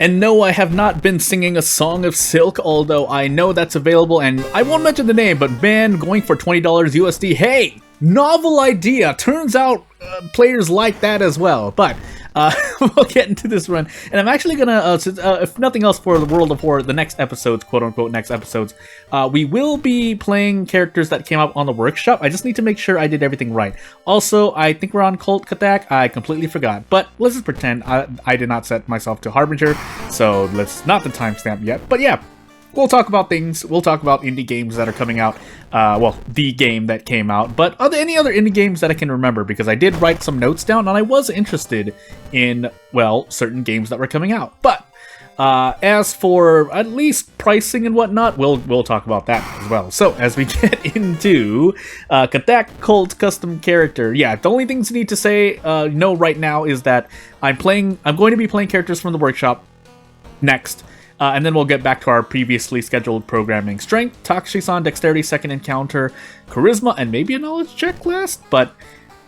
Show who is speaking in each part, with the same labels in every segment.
Speaker 1: And no, I have not been singing a Song of Silk, although I know that's available, and I won't mention the name, but man, going for $20 USD, hey! Novel idea! Turns out players like that as well, but we'll get into this run. And I'm actually gonna, if nothing else for the World of Horror, the next episodes, quote-unquote next episodes, we will be playing characters that came up on the workshop. I just need to make sure I did everything right. Also, I think we're on Cult Katak. I completely forgot, but let's just pretend I did not set myself to Harbinger, so let's not the timestamp yet. But yeah, we'll talk about things. We'll talk about indie games that are coming out. Well, the game that came out, but any other indie games that I can remember, because I did write some notes down and I was interested in, well, certain games that were coming out. But as for at least pricing and whatnot, we'll talk about that as well. So as we get into Katak Cult Custom Character, yeah, the only things you need to say no right now is that I'm going to be playing characters from the workshop next. And then we'll get back to our previously scheduled programming. Strength, Takshisan, Dexterity, Second Encounter, Charisma, and maybe a Knowledge check last. But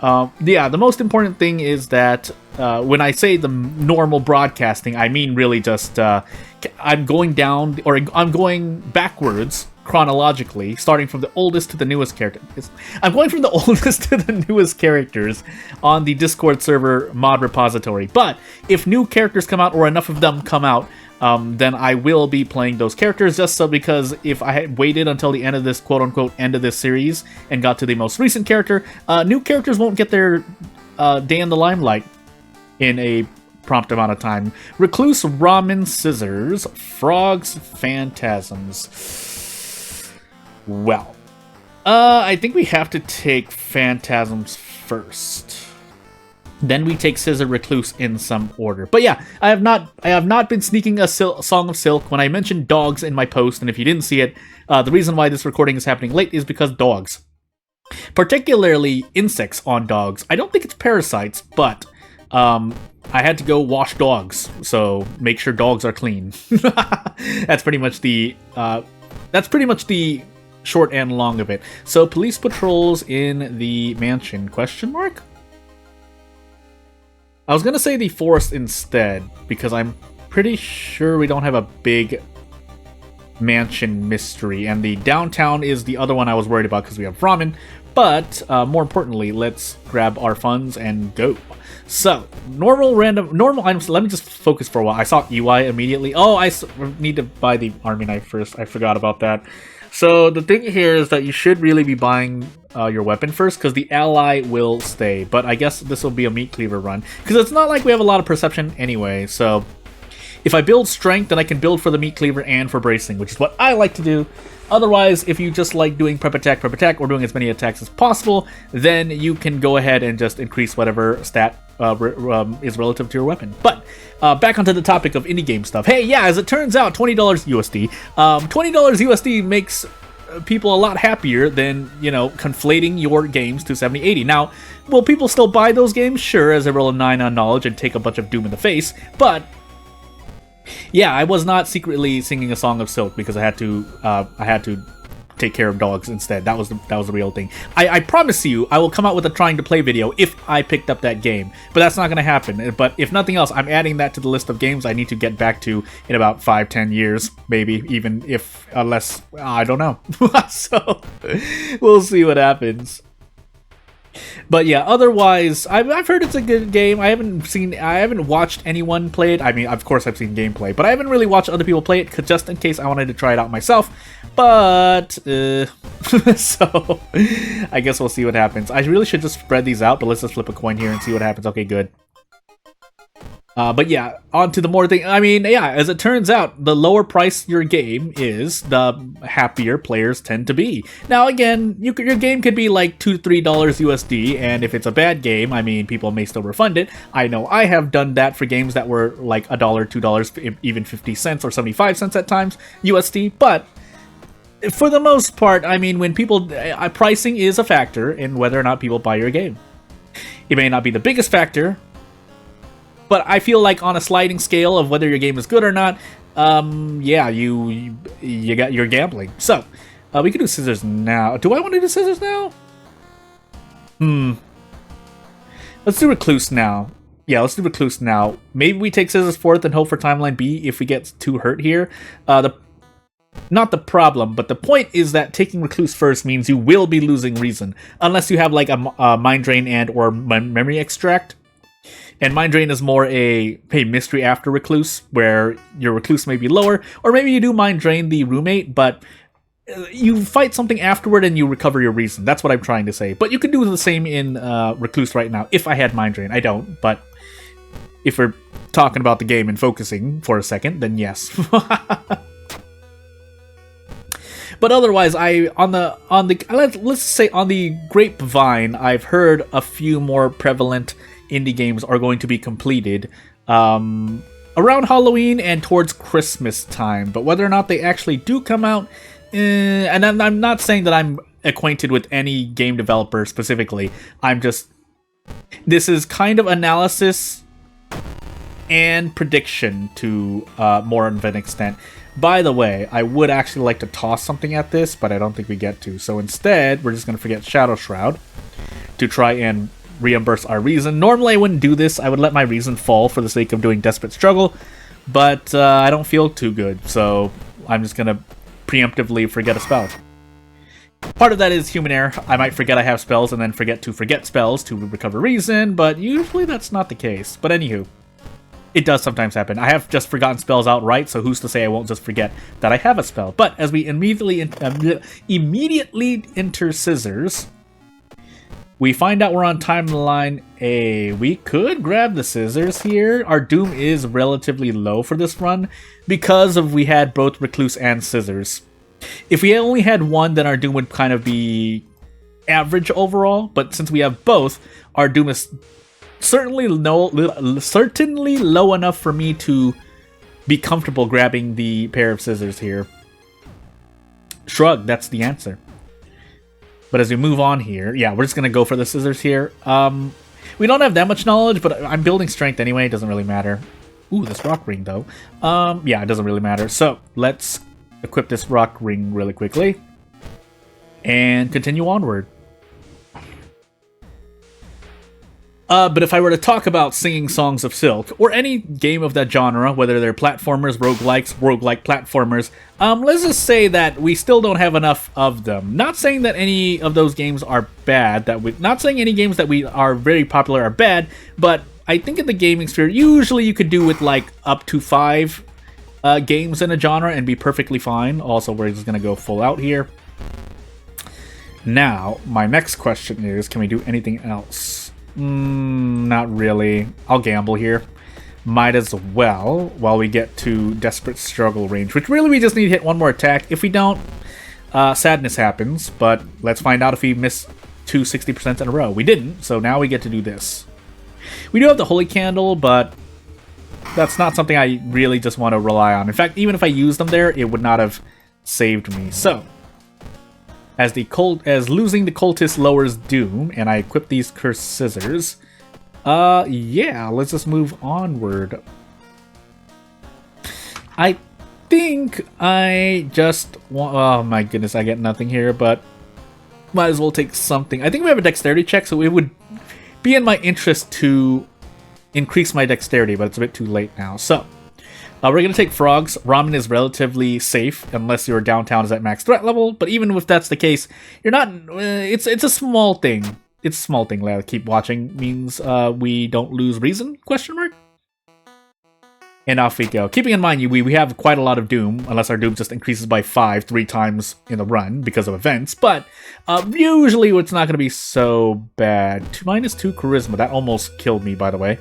Speaker 1: yeah, the most important thing is that when I say the normal broadcasting, I mean really just I'm going down, or I'm going backwards chronologically, starting from the oldest to the newest character. I'm going from the oldest to the newest characters on the Discord server mod repository. But if new characters come out, or enough of them come out, then I will be playing those characters, just so, because if I had waited until the end of this quote-unquote end of this series and got to the most recent character, new characters won't get their day in the limelight in a prompt amount of time. Recluse, Ramen, Scissors, Frogs, Phantasms. Well, I think we have to take Phantasms first. Then we take Scissor, Recluse in some order. But yeah, I have not been sneaking a Song of Silk when I mentioned dogs in my post, and if you didn't see it, the reason why this recording is happening late is because dogs. Particularly insects on dogs. I don't think it's parasites, but I had to go wash dogs, so make sure dogs are clean. That's pretty much the short and long of it. So police patrols in the mansion, question mark? I was gonna say the forest instead, because I'm pretty sure we don't have a big mansion mystery, and the downtown is the other one I was worried about because we have ramen. But more importantly, let's grab our funds and go. So normal items. Let me just focus for a while. I saw EY immediately. Oh, I need to buy the army knife first. I forgot about that. So the thing here is that you should really be buying your weapon first, because the ally will stay. But I guess this will be a meat cleaver run, because it's not like we have a lot of perception anyway. So if I build strength, then I can build for the meat cleaver and for bracing, which is what I like to do. Otherwise, if you just like doing prep attack, or doing as many attacks as possible, then you can go ahead and just increase whatever stat is relative to your weapon. But back onto the topic of indie game stuff. Hey, yeah, as it turns out, $20 USD. $20 USD makes people a lot happier than, you know, conflating your games to 70-80. Now, will people still buy those games? Sure, as I roll a 9 on knowledge and take a bunch of doom in the face, but yeah, I was not secretly singing a Song of Silk because I had to take care of dogs instead. That was the real thing. I promise you, I will come out with a trying to play video if I picked up that game, but that's not going to happen. But if nothing else, I'm adding that to the list of games I need to get back to in about 5-10 years, maybe, even if, unless, I don't know. So, we'll see what happens. But yeah, otherwise, I've heard it's a good game. I haven't watched anyone play it. I mean, of course I've seen gameplay, but I haven't really watched other people play it, just in case I wanted to try it out myself. But, so, I guess we'll see what happens. I really should just spread these out, but let's just flip a coin here and see what happens. Okay, good. But yeah, on to the more thing. I mean, yeah, as it turns out, the lower price your game is, the happier players tend to be. Now, again, your game could be like $2-3 USD, and if it's a bad game, I mean, people may still refund it. I know I have done that for games that were like $1, $2, even 50 cents or 75 cents at times USD, but for the most part, I mean, when people, pricing is a factor in whether or not people buy your game. It may not be the biggest factor, but I feel like on a sliding scale of whether your game is good or not, yeah, you're gambling. So, we can do scissors now. Do I want to do scissors now? Let's do recluse now. Yeah, let's do Recluse now. Maybe we take Scissors fourth and hope for Timeline B if we get too hurt here. Not the problem, but the point is that taking Recluse first means you will be losing Reason. Unless you have like a Mind Drain and or Memory Extract. And Mind Drain is more a mystery after Recluse, where your Recluse may be lower. Or maybe you do Mind Drain the roommate, but you fight something afterward and you recover your Reason. That's what I'm trying to say. But you could do the same in Recluse right now, if I had Mind Drain. I don't, but if we're talking about the game and focusing for a second, then yes. But otherwise, let's say on the grapevine, I've heard a few more prevalent indie games are going to be completed around Halloween and towards Christmas time. But whether or not they actually do come out, and I'm not saying that I'm acquainted with any game developer specifically. This is kind of analysis and prediction to more of an extent. By the way, I would actually like to toss something at this, but I don't think we get to. So instead, we're just going to forget Shadow Shroud to try and reimburse our Reason. Normally, I wouldn't do this. I would let my Reason fall for the sake of doing Desperate Struggle, but I don't feel too good, so I'm just going to preemptively forget a spell. Part of that is human error. I might forget I have spells and then forget spells to recover Reason, but usually that's not the case. But anywho, it does sometimes happen. I have just forgotten spells outright, so who's to say I won't just forget that I have a spell. But as we immediately enter Scissors, we find out we're on Timeline A. We could grab the Scissors here. Our Doom is relatively low for this run because we had both Recluse and Scissors. If we only had one, then our Doom would kind of be average overall. But since we have both, our Doom is certainly low enough for me to be comfortable grabbing the pair of Scissors here. Shrug, that's the answer. But as we move on here, yeah, we're just going to go for the Scissors here. We don't have that much knowledge, but I'm building strength anyway. It doesn't really matter. Ooh, this rock ring, though. Yeah, it doesn't really matter. So let's equip this rock ring really quickly and continue onward. But if I were to talk about Singing Songs of Silk, or any game of that genre, whether they're platformers, roguelikes, roguelike platformers, let's just say that we still don't have enough of them. Not saying that any of those games are bad, not saying any games that we are very popular are bad, but I think in the gaming sphere, usually you could do with like up to 5 games in a genre and be perfectly fine. Also, we're just going to go full out here. Now, my next question is, can we do anything else? Not really. I'll gamble here. Might as well, while we get to Desperate Struggle range, which really we just need to hit one more attack. If we don't, sadness happens, but let's find out if we miss 2 60% in a row. We didn't, so now we get to do this. We do have the Holy Candle, but that's not something I really just want to rely on. In fact, even if I used them there, it would not have saved me. So, as losing the Cultist lowers Doom, and I equip these Cursed Scissors, yeah, let's just move onward. I think I just want... Oh my goodness, I get nothing here, but might as well take something. I think we have a Dexterity check, so it would be in my interest to increase my Dexterity, but it's a bit too late now. So, we're going to take Frogs. Ramen is relatively safe, unless your downtown is at max threat level, but even if that's the case, you're not... it's a small thing. It's a small thing, keep watching means we don't lose Reason, question mark? And off we go. Keeping in mind, we have quite a lot of Doom, unless our Doom just increases by 5 3 times in the run because of events, but usually it's not going to be so bad. -2 Charisma, that almost killed me, by the way.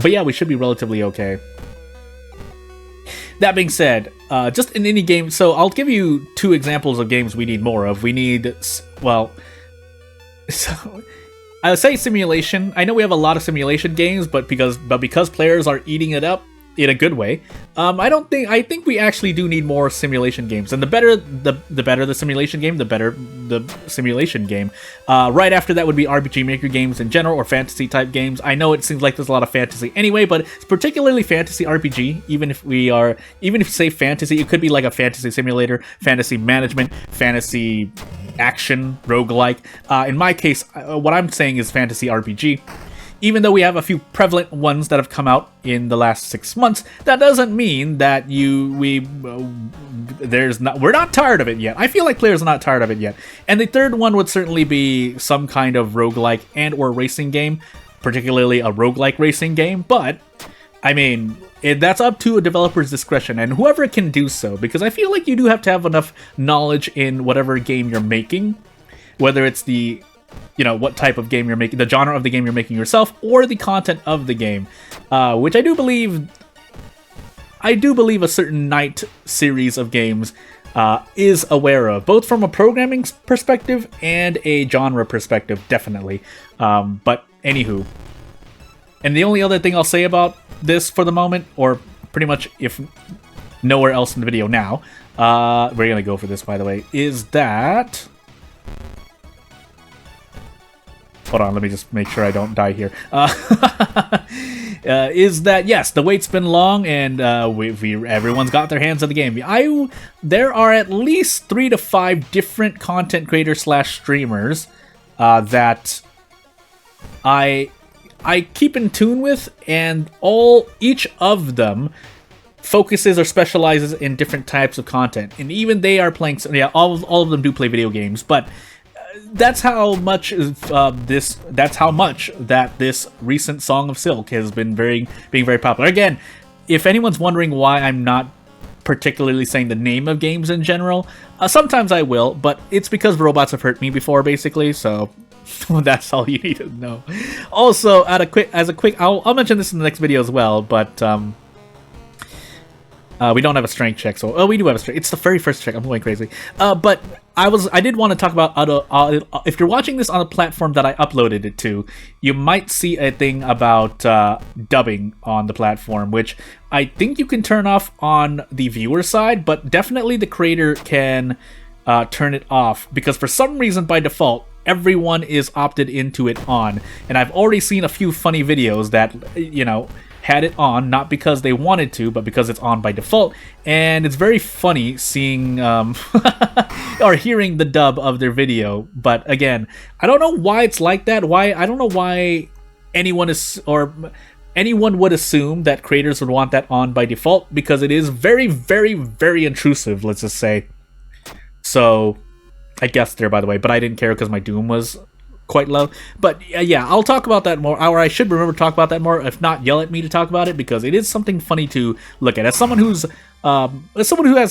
Speaker 1: But yeah, we should be relatively okay. That being said, just in any game, so I'll give you 2 examples of games we need more of. We need, well, so I would say simulation. I know we have a lot of simulation games, but because players are eating it up in a good way, I think we actually do need more simulation games. And the better the simulation game, the better the simulation game. Right after that would be RPG Maker games in general, or fantasy type games. I know it seems like there's a lot of fantasy anyway, but it's particularly fantasy RPG. Even if you say fantasy, it could be like a fantasy simulator, fantasy management, fantasy action roguelike. In my case, what I'm saying is fantasy RPG. Even though we have a few prevalent ones that have come out in the last 6 months, that doesn't mean that we're not tired of it yet. I feel like players are not tired of it yet. And the third one would certainly be some kind of roguelike and or racing game, particularly a roguelike racing game. But I mean, that's up to a developer's discretion and whoever can do so, because I feel like you do have to have enough knowledge in whatever game you're making, whether it's the what type of game you're making, the genre of the game you're making yourself, or the content of the game, which I do believe a certain Night series of games is aware of, both from a programming perspective and a genre perspective, definitely. But anywho, and the only other thing I'll say about this for the moment, or pretty much if nowhere else in the video now, we're gonna go for this, by the way, is that... Hold on, let me just make sure I don't die here. Is that, yes, the wait's been long, and everyone's got their hands on the game. There are at least 3 to 5 different content creators / streamers that I keep in tune with, and each of them focuses or specializes in different types of content, and even they are playing. Yeah, all of them do play video games, but that's how much that this recent Song of Silk has been being very popular. Again, if anyone's wondering why I'm not particularly saying the name of games in general, sometimes I will, but it's because robots have hurt me before, basically. So that's all you need to know. Also, I'll mention this in the next video as well, but we don't have a strength check, so we do have a strength. It's the very first check. I'm going crazy. But I did want to talk about if you're watching this on a platform that I uploaded it to, you might see a thing about dubbing on the platform, which I think you can turn off on the viewer side, but definitely the creator can turn it off, because for some reason by default everyone is opted into it on, and I've already seen a few funny videos that had it on, not because they wanted to, but because it's on by default, and it's very funny seeing or hearing the dub of their video. But again, I don't know why it's like that. I don't know why anyone would assume that creators would want that on by default, because it is very, very, very intrusive, let's just say. So I guessed there, by the way, but I didn't care because my Doom was quite low. But yeah, I'll talk about that more, or I should remember to talk about that more. If not, yell at me to talk about it, because it is something funny to look at as someone who has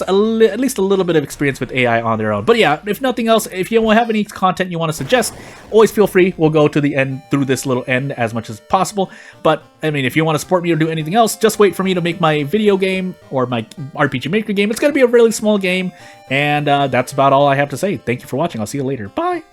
Speaker 1: at least a little bit of experience with AI on their own. But yeah, if nothing else, if you have any content you want to suggest, always feel free. We'll go to the end through this little end as much as possible. But I mean, if you want to support me or do anything else, just wait for me to make my video game or my RPG Maker game. It's going to be a really small game, and that's about all I have to say. Thank you for watching. I'll see you later. Bye.